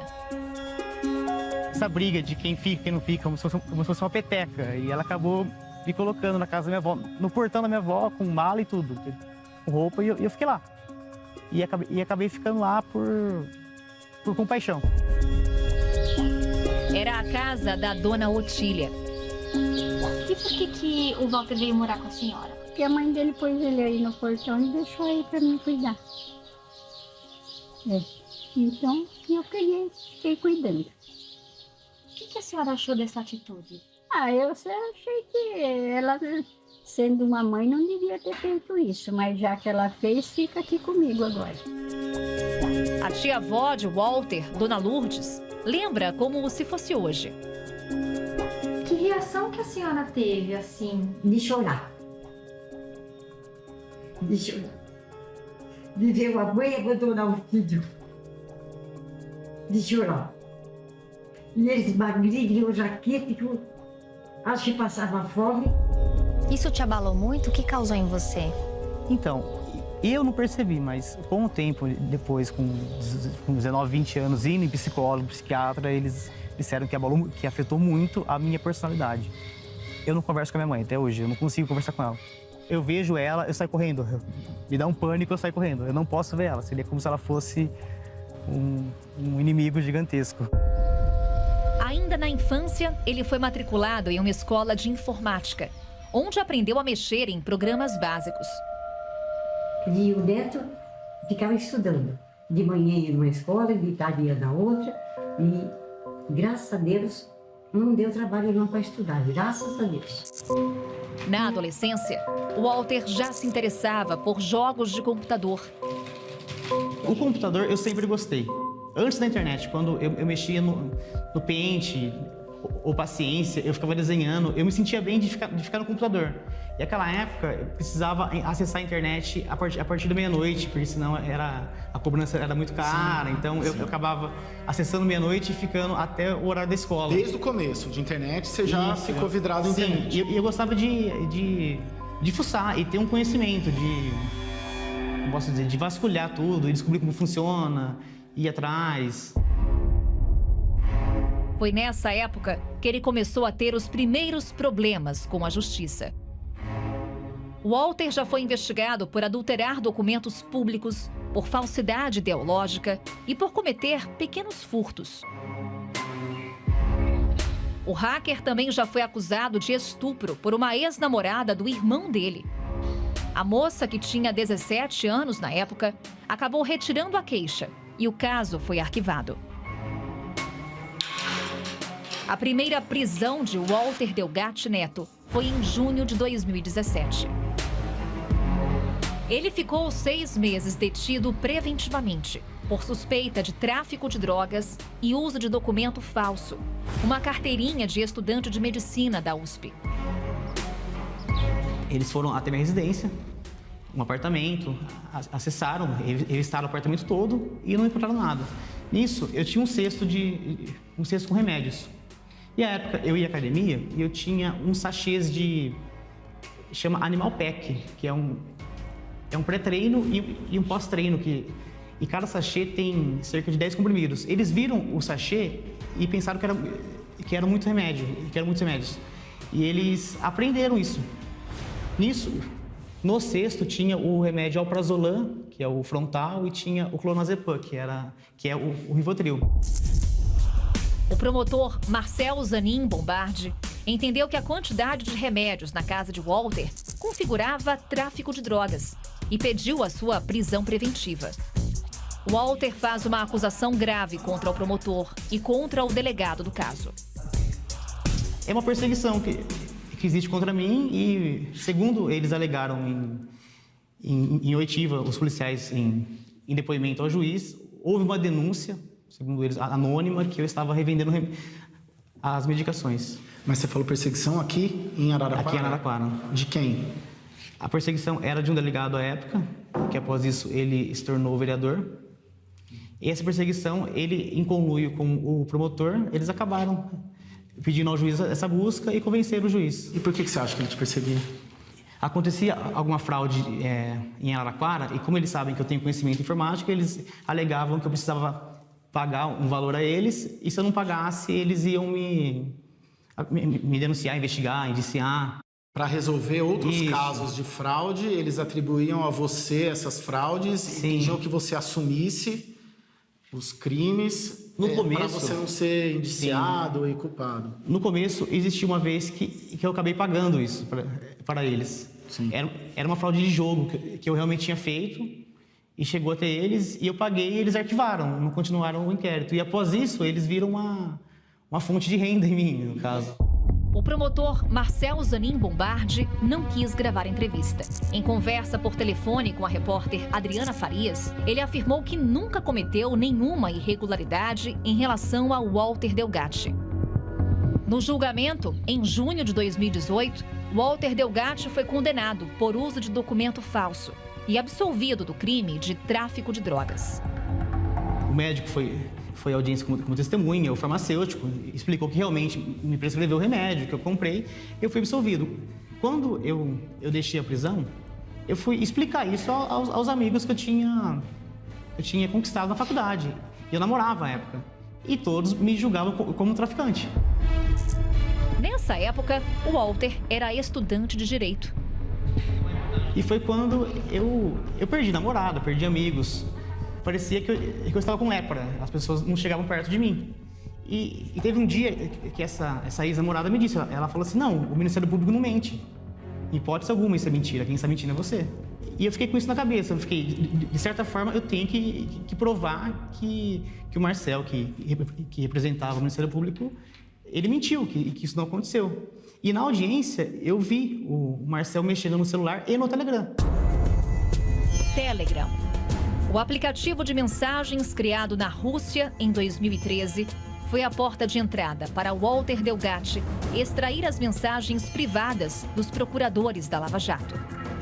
Essa briga de quem fica e quem não fica, como se fosse uma peteca. E ela acabou me colocando na casa da minha avó, no portão da minha avó, com mala e tudo, com roupa, e eu fiquei lá. E acabei ficando lá por compaixão. Era a casa da dona Otília. E por que o Walter veio morar com a senhora? Porque a mãe dele pôs ele aí no portão e deixou aí pra mim cuidar. Então, eu fiquei cuidando. O que a senhora achou dessa atitude? Eu achei que ela, sendo uma mãe, não devia ter feito isso. Mas já que ela fez, fica aqui comigo agora. A tia-avó de Walter, dona Lourdes, lembra como se fosse hoje. Que reação que a senhora teve, assim? De chorar. De chorar. De ver a mãe abandonar o filho. De chorar. E eles magrinhos, jaqueta, acho que passava fome. Isso te abalou muito? O que causou em você? Então, eu não percebi, mas com o tempo, depois, com 19, 20 anos, indo em psicólogo, psiquiatra, eles disseram que afetou muito a minha personalidade. Eu não converso com a minha mãe até hoje, eu não consigo conversar com ela. Eu vejo ela, eu saio correndo. Me dá um pânico, eu saio correndo. Eu não posso ver ela, seria como se ela fosse um inimigo gigantesco. Ainda na infância, ele foi matriculado em uma escola de informática, onde aprendeu a mexer em programas básicos. E o neto ficava estudando. De manhã ia numa escola, de tarde ia na outra. E, graças a Deus, não deu trabalho não para estudar, graças a Deus. Na adolescência, Walter já se interessava por jogos de computador. O computador eu sempre gostei. Antes da internet, quando eu mexia no Paint ou Paciência, eu ficava desenhando, eu me sentia bem de ficar no computador. E naquela época, eu precisava acessar a internet a partir da meia-noite, porque senão a cobrança era muito cara. Sim, então eu acabava acessando meia-noite e ficando até o horário da escola. Desde o começo de internet, você já ficou vidrado em internet. Sim, e eu gostava de fuçar e ter um conhecimento, de vasculhar tudo e descobrir como funciona, ir atrás. Foi nessa época que ele começou a ter os primeiros problemas com a justiça. Walter já foi investigado por adulterar documentos públicos, por falsidade ideológica e por cometer pequenos furtos. O hacker também já foi acusado de estupro por uma ex-namorada do irmão dele. A moça, que tinha 17 anos na época, acabou retirando a queixa e o caso foi arquivado. A primeira prisão de Walter Delgatti Neto foi em junho de 2017. Ele ficou 6 meses detido preventivamente por suspeita de tráfico de drogas e uso de documento falso, uma carteirinha de estudante de medicina da USP. Eles foram até minha residência, um apartamento, acessaram, revistaram o apartamento todo e não encontraram nada. Nisso, eu tinha um cesto com remédios. E à época, eu ia à academia e eu tinha uns sachês chama Animal Pack, que é um pré-treino e um pós-treino, e cada sachê tem cerca de 10 comprimidos. Eles viram o sachê e pensaram que eram muitos remédios. E eles apreenderam isso. Nisso, no cesto tinha o remédio Alprazolam, que é o frontal, e tinha o clonazepam, que é o Rivotril. O promotor Marcel Zanin Bombardi entendeu que a quantidade de remédios na casa de Walter configurava tráfico de drogas e pediu a sua prisão preventiva. Walter faz uma acusação grave contra o promotor e contra o delegado do caso. É uma perseguição que existe contra mim e, segundo eles alegaram em oitiva, os policiais em depoimento ao juiz, houve uma denúncia, segundo eles, anônima, que eu estava revendendo as medicações. Mas você falou perseguição aqui em Araraquara? Aqui em Araraquara. De quem? A perseguição era de um delegado à época, que após isso ele se tornou vereador. E essa perseguição, ele, em conluio com o promotor, eles acabaram pedindo ao juiz essa busca e convenceram o juiz. E por que você acha que ele te perseguia? Acontecia alguma fraude em Araraquara e como eles sabem que eu tenho conhecimento informático, eles alegavam que eu precisava pagar um valor a eles e se eu não pagasse, eles iam me denunciar, investigar, indiciar. Para resolver outros casos de fraude, eles atribuíam a você essas fraudes e pediam que você assumisse os crimes para você não ser indiciado e culpado. No começo, existia uma vez que eu acabei pagando isso para eles. Era uma fraude de jogo que eu realmente tinha feito e chegou até eles e eu paguei e eles arquivaram, não continuaram o inquérito. E após isso, eles viram uma fonte de renda em mim, no caso. O promotor Marcel Zanin Bombardi não quis gravar a entrevista. Em conversa por telefone com a repórter Adriana Farias, ele afirmou que nunca cometeu nenhuma irregularidade em relação a Walter Delgatti. No julgamento, em junho de 2018, Walter Delgatti foi condenado por uso de documento falso e absolvido do crime de tráfico de drogas. O médico foi à audiência como testemunha, o farmacêutico explicou que realmente me prescreveu o remédio que eu comprei, eu fui absolvido. Quando eu deixei a prisão, eu fui explicar isso aos amigos que eu tinha conquistado na faculdade. Eu namorava à época e todos me julgavam como traficante. Nessa época, o Walter era estudante de Direito. E foi quando eu perdi namorada, perdi amigos. Parecia que eu estava com lepra, as pessoas não chegavam perto de mim. E teve um dia que essa ex-namorada me disse, ela falou assim, não, o Ministério Público não mente. Em hipótese alguma isso é mentira, quem está mentindo é você. E eu fiquei com isso na cabeça, de certa forma eu tenho que provar que o Marcel, que representava o Ministério Público, ele mentiu, que isso não aconteceu. E na audiência eu vi o Marcel mexendo no celular e no Telegram. Telegram. O aplicativo de mensagens criado na Rússia em 2013 foi a porta de entrada para Walter Delgatti extrair as mensagens privadas dos procuradores da Lava Jato.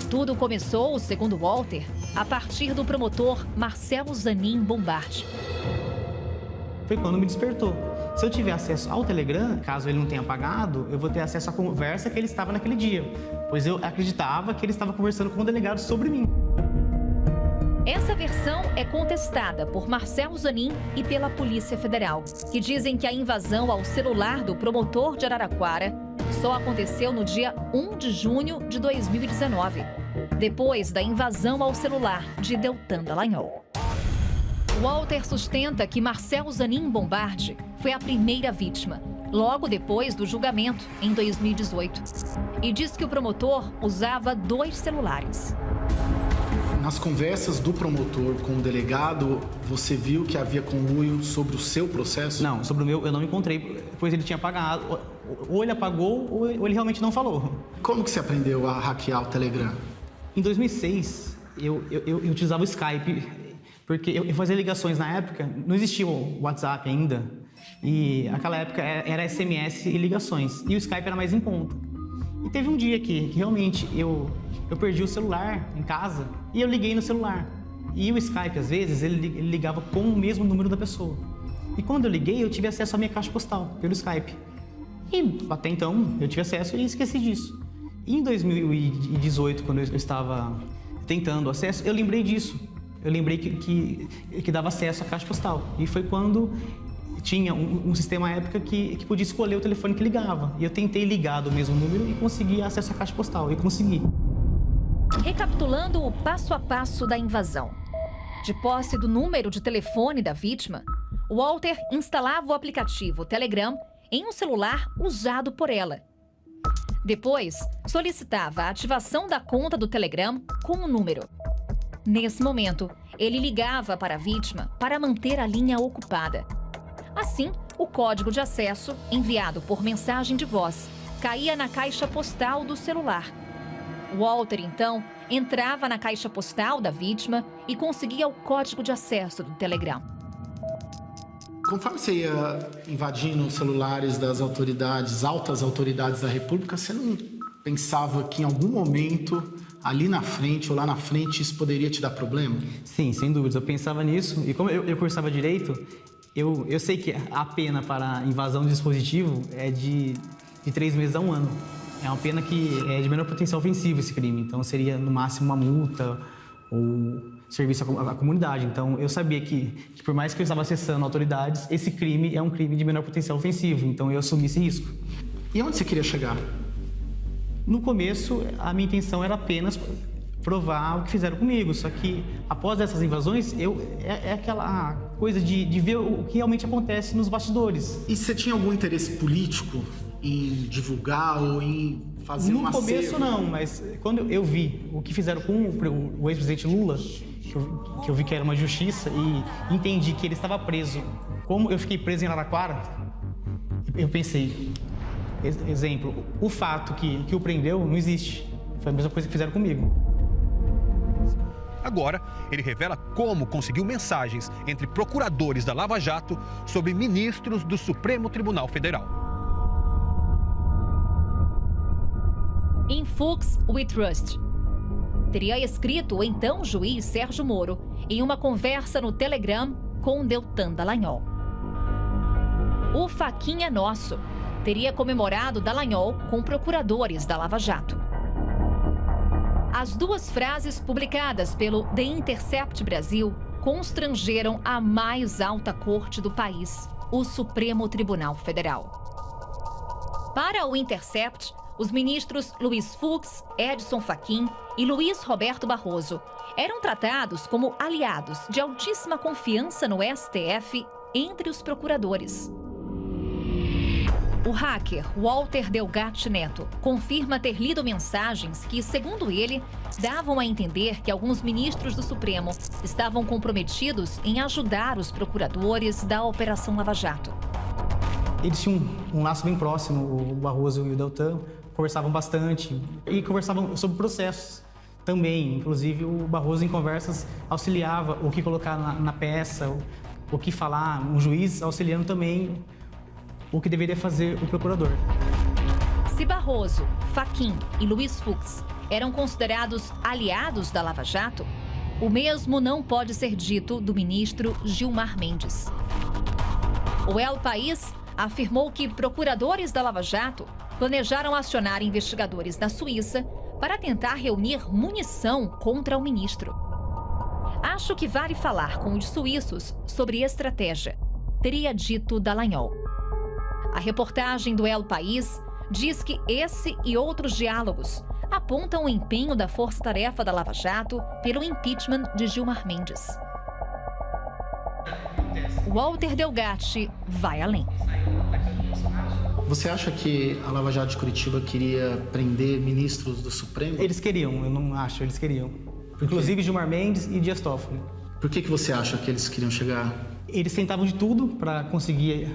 Tudo começou, segundo Walter, a partir do promotor Marcel Zanin Bombardi. Foi quando me despertou. Se eu tiver acesso ao Telegram, caso ele não tenha apagado, eu vou ter acesso à conversa que ele estava naquele dia, pois eu acreditava que ele estava conversando com o delegado sobre mim. Essa versão é contestada por Marcel Zanin e pela Polícia Federal, que dizem que a invasão ao celular do promotor de Araraquara só aconteceu no dia 1 de junho de 2019, depois da invasão ao celular de Deltan Dallagnol. Walter sustenta que Marcel Zanin Bombardi foi a primeira vítima, logo depois do julgamento, em 2018, e diz que o promotor usava 2 celulares. Nas conversas do promotor com o delegado, você viu que havia conluio sobre o seu processo? Não, sobre o meu eu não encontrei, pois ele tinha apagado. Ou ele apagou ou ele realmente não falou. Como que você aprendeu a hackear o Telegram? Em 2006, eu utilizava o Skype, porque eu fazia ligações na época, não existia o WhatsApp ainda, e naquela época era SMS e ligações, e o Skype era mais em conta. E teve um dia que realmente eu perdi o celular em casa e eu liguei no celular. E o Skype, às vezes, ele ligava com o mesmo número da pessoa. E quando eu liguei, eu tive acesso à minha caixa postal pelo Skype. E até então, eu tive acesso e esqueci disso. E em 2018, quando eu estava tentando acesso, eu lembrei disso. Eu lembrei que dava acesso à caixa postal. E foi quando tinha um sistema à época que podia escolher o telefone que ligava. E eu tentei ligar do mesmo número e consegui acesso à caixa postal. E consegui. Recapitulando o passo a passo da invasão. De posse do número de telefone da vítima, Walter instalava o aplicativo Telegram em um celular usado por ela. Depois, solicitava a ativação da conta do Telegram com o número. Nesse momento, ele ligava para a vítima para manter a linha ocupada. Assim, o código de acesso, enviado por mensagem de voz, caía na caixa postal do celular. Walter, então, entrava na caixa postal da vítima e conseguia o código de acesso do Telegram. Conforme você ia invadindo os celulares das autoridades, altas autoridades da República, você não pensava que em algum momento, ali na frente ou lá na frente, isso poderia te dar problema? Sim, sem dúvidas. Eu pensava nisso e como eu cursava Direito, Eu sei que a pena para invasão de dispositivo é de 3 meses a 1 ano. É uma pena que é de menor potencial ofensivo esse crime. Então, seria no máximo uma multa ou serviço à comunidade. Então, eu sabia que por mais que eu estava acessando autoridades, esse crime é um crime de menor potencial ofensivo. Então, eu assumi esse risco. E onde você queria chegar? No começo, a minha intenção era apenas provar o que fizeram comigo. Só que, após essas invasões, é aquela coisa de ver o que realmente acontece nos bastidores. E você tinha algum interesse político em divulgar ou em fazer uma No começo, não, mas quando eu vi o que fizeram com o ex-presidente Lula, que eu vi que era uma justiça e entendi que ele estava preso, como eu fiquei preso em Araraquara, eu pensei, exemplo, o fato que o prendeu não existe. Foi a mesma coisa que fizeram comigo. Agora, ele revela como conseguiu mensagens entre procuradores da Lava Jato sobre ministros do Supremo Tribunal Federal. In Fuchs We Trust. Teria escrito o então juiz Sérgio Moro em uma conversa no Telegram com Deltan Dallagnol. O Fachin é nosso. Teria comemorado Dallagnol com procuradores da Lava Jato. As 2 frases publicadas pelo The Intercept Brasil constrangeram a mais alta corte do país, o Supremo Tribunal Federal. Para o Intercept, os ministros Luiz Fux, Edson Fachin e Luiz Roberto Barroso eram tratados como aliados de altíssima confiança no STF entre os procuradores. O hacker Walter Delgatti Neto confirma ter lido mensagens que, segundo ele, davam a entender que alguns ministros do Supremo estavam comprometidos em ajudar os procuradores da Operação Lava Jato. Eles tinham um laço bem próximo, o Barroso e o Deltan, conversavam bastante e conversavam sobre processos também. Inclusive, o Barroso, em conversas, auxiliava o que colocar na peça, o que falar, um juiz auxiliando também o que deveria fazer o procurador. Se Barroso, Fachin e Luiz Fux eram considerados aliados da Lava Jato, o mesmo não pode ser dito do ministro Gilmar Mendes. O El País afirmou que procuradores da Lava Jato planejaram acionar investigadores da Suíça para tentar reunir munição contra o ministro. Acho que vale falar com os suíços sobre estratégia, teria dito Dallagnol. A reportagem do El País diz que esse e outros diálogos apontam o empenho da força-tarefa da Lava Jato pelo impeachment de Gilmar Mendes. Walter Delgatti vai além. Você acha que a Lava Jato de Curitiba queria prender ministros do Supremo? Eles queriam, eu não acho, eles queriam. Inclusive Gilmar Mendes e Dias Toffoli. Por que você acha que eles queriam chegar? Eles tentavam de tudo para conseguir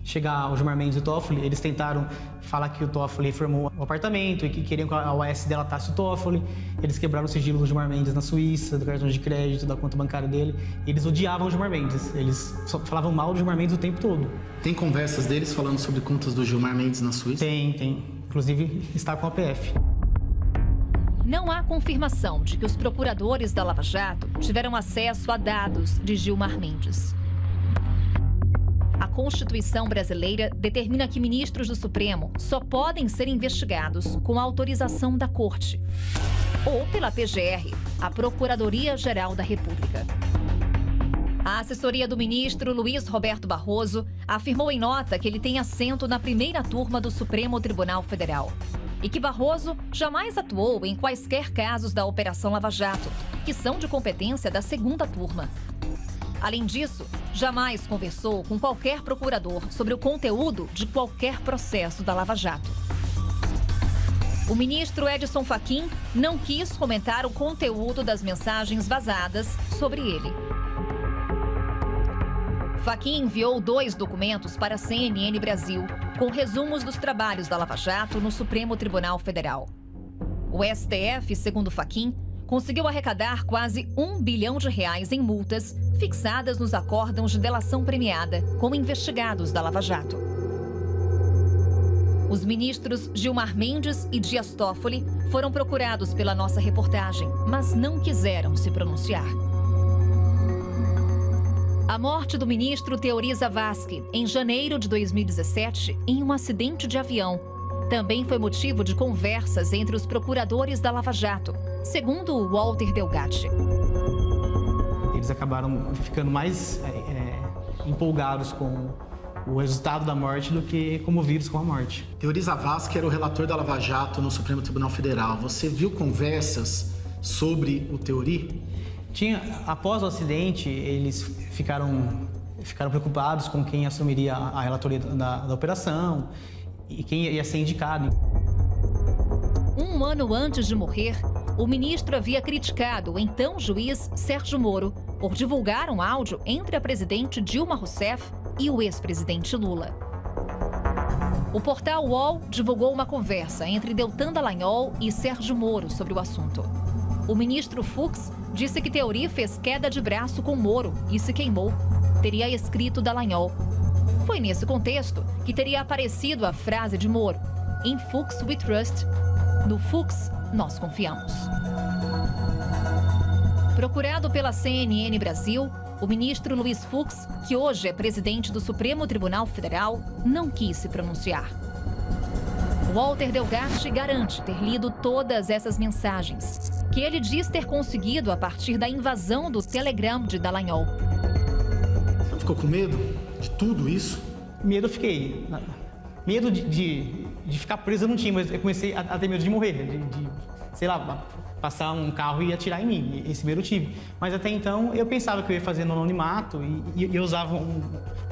chegar ao Gilmar Mendes e o Toffoli. Eles tentaram falar que o Toffoli formou o apartamento e que queriam que a OAS delatasse o Toffoli. Eles quebraram o sigilo do Gilmar Mendes na Suíça, do cartão de crédito, da conta bancária dele. Eles odiavam o Gilmar Mendes. Eles só falavam mal do Gilmar Mendes o tempo todo. Tem conversas deles falando sobre contas do Gilmar Mendes na Suíça? Tem. Inclusive, está com a PF. Não há confirmação de que os procuradores da Lava Jato tiveram acesso a dados de Gilmar Mendes. A Constituição brasileira determina que ministros do Supremo só podem ser investigados com a autorização da Corte ou pela PGR, a Procuradoria-Geral da República. A assessoria do ministro Luiz Roberto Barroso afirmou em nota que ele tem assento na primeira turma do Supremo Tribunal Federal e que Barroso jamais atuou em quaisquer casos da Operação Lava Jato, que são de competência da segunda turma. Além disso, jamais conversou com qualquer procurador sobre o conteúdo de qualquer processo da Lava Jato. O ministro Edson Fachin não quis comentar o conteúdo das mensagens vazadas sobre ele. Fachin enviou 2 documentos para a CNN Brasil, com resumos dos trabalhos da Lava Jato no Supremo Tribunal Federal. O STF, segundo Fachin, conseguiu arrecadar quase R$1 bilhão em multas fixadas nos acórdãos de delação premiada com investigados da Lava Jato. Os ministros Gilmar Mendes e Dias Toffoli foram procurados pela nossa reportagem, mas não quiseram se pronunciar. A morte do ministro Teori Zavascki, em janeiro de 2017, em um acidente de avião, também foi motivo de conversas entre os procuradores da Lava Jato, segundo o Walter Delgatti. Eles acabaram ficando mais empolgados com o resultado da morte do que comovidos com a morte. Teori Zavascki era o relator da Lava Jato no Supremo Tribunal Federal. Você viu conversas sobre o Teori? Após o acidente, eles ficaram preocupados com quem assumiria a relatoria da operação e quem ia ser indicado. Um ano antes de morrer, o ministro havia criticado o então juiz Sérgio Moro por divulgar um áudio entre a presidente Dilma Rousseff e o ex-presidente Lula. O portal UOL divulgou uma conversa entre Deltan Dallagnol e Sérgio Moro sobre o assunto. O ministro Fux disse que Teori fez queda de braço com Moro e se queimou. Teria escrito Dallagnol. Foi nesse contexto que teria aparecido a frase de Moro: "In Fux we trust", no Fux nós confiamos. Procurado pela CNN Brasil, o ministro Luiz Fux, que hoje é presidente do Supremo Tribunal Federal, não quis se pronunciar. Walter Delgatti garante ter lido todas essas mensagens, que ele diz ter conseguido a partir da invasão do Telegram de Dallagnol. Você ficou com medo de tudo isso? Medo eu fiquei. Medo de ficar preso eu não tinha, mas eu comecei a ter medo de morrer, sei lá, passar um carro e atirar em mim. Esse medo eu tive. Mas até então eu pensava que eu ia fazer no anonimato e eu usava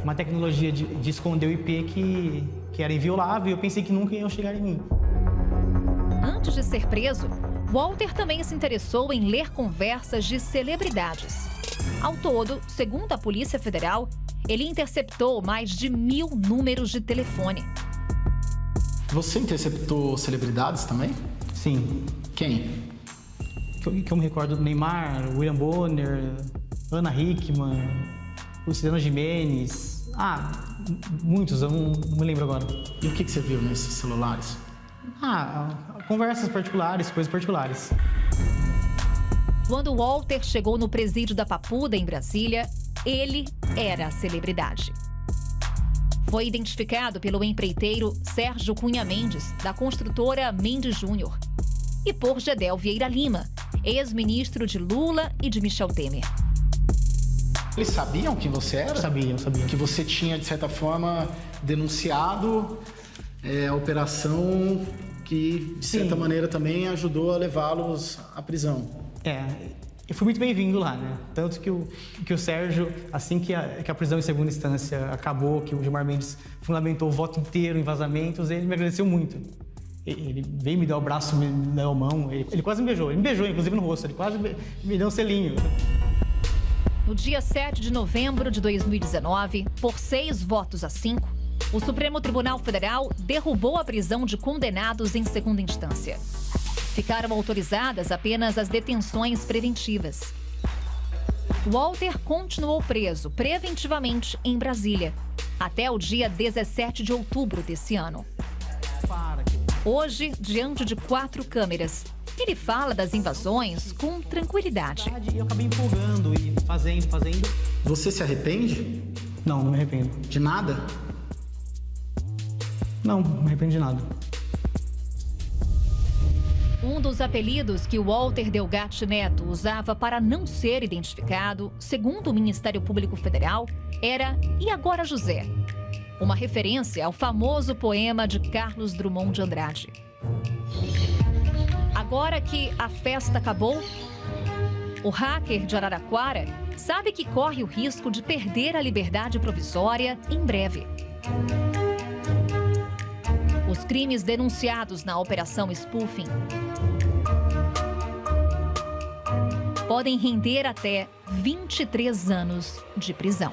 uma tecnologia de esconder o IP que era inviolável e eu pensei que nunca iam chegar em mim. Antes de ser preso, Walter também se interessou em ler conversas de celebridades. Ao todo, segundo a Polícia Federal, ele interceptou mais de 1000 números de telefone. Você interceptou celebridades também? Sim. Quem? Que eu me recordo: Neymar, William Bonner, Ana Hickman, Luciano Gimenez. Muitos, eu não me lembro agora. E o que você viu nesses celulares? Conversas particulares, coisas particulares. Quando Walter chegou no presídio da Papuda, em Brasília, ele era a celebridade. Foi identificado pelo empreiteiro Sérgio Cunha Mendes, da construtora Mendes Júnior, e por Gedel Vieira Lima, ex-ministro de Lula e de Michel Temer. Eles sabiam quem você era? Sabiam. Que você tinha, de certa forma, denunciado a operação que, de certa maneira, também ajudou a levá-los à prisão. Eu fui muito bem-vindo lá, né? Tanto que o Sérgio, assim que a prisão em segunda instância acabou, que o Gilmar Mendes fundamentou o voto inteiro em vazamentos, ele me agradeceu muito. Ele veio me dar o braço, me deu a mão, ele quase me beijou. Ele me beijou, inclusive, no rosto, ele quase me deu um selinho. No dia 7 de novembro de 2019, por 6-5, o Supremo Tribunal Federal derrubou a prisão de condenados em segunda instância. Ficaram autorizadas apenas as detenções preventivas. Walter continuou preso preventivamente em Brasília, até o dia 17 de outubro desse ano. Hoje, diante de 4 câmeras, ele fala das invasões com tranquilidade. Eu acabei empolgando e fazendo. Você se arrepende? Não me arrependo. De nada? Não me arrependo de nada. Um dos apelidos que Walter Delgatti Neto usava para não ser identificado, segundo o Ministério Público Federal, era "E agora, José?", uma referência ao famoso poema de Carlos Drummond de Andrade. Agora que a festa acabou, o hacker de Araraquara sabe que corre o risco de perder a liberdade provisória em breve. Os crimes denunciados na Operação Spoofing podem render até 23 anos de prisão.